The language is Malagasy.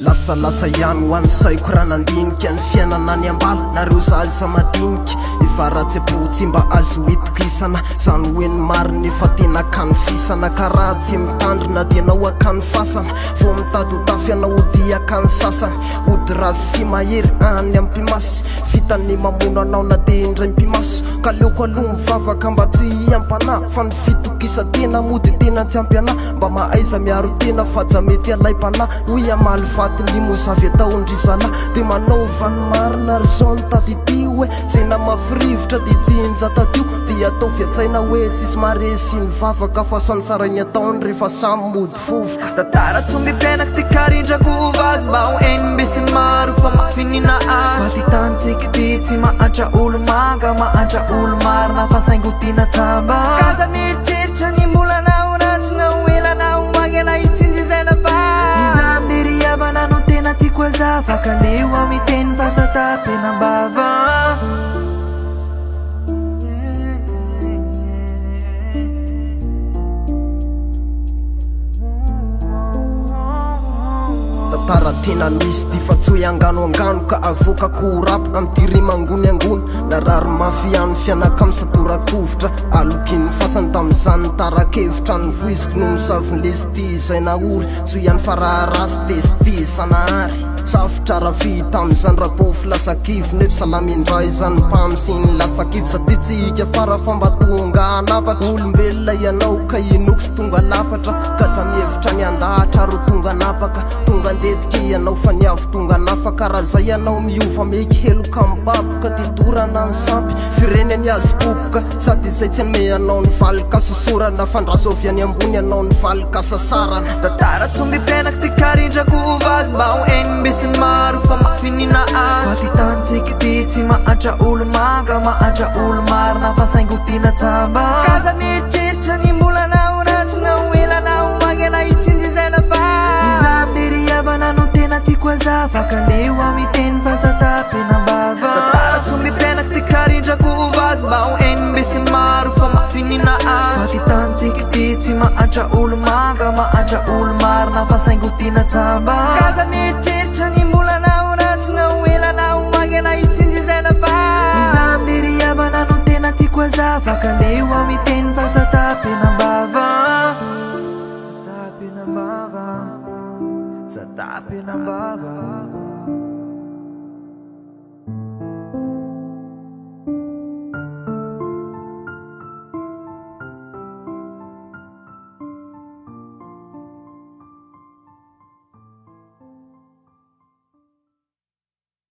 Lasa ihany ho ansaiko raha nandinika ny fiainana any ambala nareo zazy sa madinika efa ratsepo tsy mba azo itokisana zany hoe ny marina efa tena kanofisana karaha tsy mitandrina dia nao akany fasana vo mitady ho tafy anao ody akany sasany ody raha sy mahery any ampimasy vita ny mamono anao na dia indray mpimaso ka leoko aloha mivavaka mba tsy ampanahy fa ny fitokisa tena mody tena tsy ampyanahy mba mahaiza miaro tena fa ja mety alaim-panahy hoy amaly vaty ny mozavy atao ndry zalahy dia manaova ny marina ry zao ny tady ty hoe zay namafirivotra dia jinja tatio dia atao fiatsaina hoe tsisy maresy ny vavaka fa sansarainy ataony rehefa samy mody fovoka tantara tsombipenaky ty karindrako vazy mba ho enimbesy maro fa mafinina azy fa ty tanytsiky ty tsy mahatra olo manga mahatra olo marina fa saingo tina tsamba kaza mieritreritra ny molanao ratsinao elanao magna itsinjizana fa izamdery abanano tena tiako azava kaleo amiteny fa satapenambava tara tena nisy ty fa tsy hoe angano ka avokako rap amty rimangony angony narary mafy any fianaka amy satorakovotra alokiny fasany tamizany tarakevitra ny voiziko no misavony lesy ty zay naory so ihany fa raha rasy testy sanahary safotra raha vita amizany rapofy lasakivy nefa salamindray zany mpamy sy ny lasakivy sady tsika fara famba tonga anafatra olombelona ianao ka inoko sy tonga lafatra ka za mihevitra ny andahatra ro tonga napaka tonga ndetiky ianao fa niavy tonga nafaka raha zay ianao miova meky heloka mibaboka ty dorana ny sampy fireny any azy popoka sady zay tsy anome anao ny valika sosorana fandrasovy any ambony anao ny valika sasarana tantara tsombipenaky ty karindrako vazy mba ho enimbesy maro fa mafinina azy fa ty tanytsiky ty tsy mahatra olo manga mahatra olo marina fa saingo tina tsamba kaza mieritreritra ny molanao ratsinao elanao magna itsinjizana fa izamdery abanano tena tiako azava kaleo amiteny fa satapenambava tantara tsombipenaky ty karindrako vazy mba ho enimbesy maro fa mafinina azy fa ty tanytsiky ty tsy mahatra olo manga mahatra olo marina fa saingo tina tsamba kaza mieritreritra ny molanao ratsinao elanao magna itsinjizana fa izamdery abanano tena tiako azava kaleo amiteny fa satapenambava satapenambava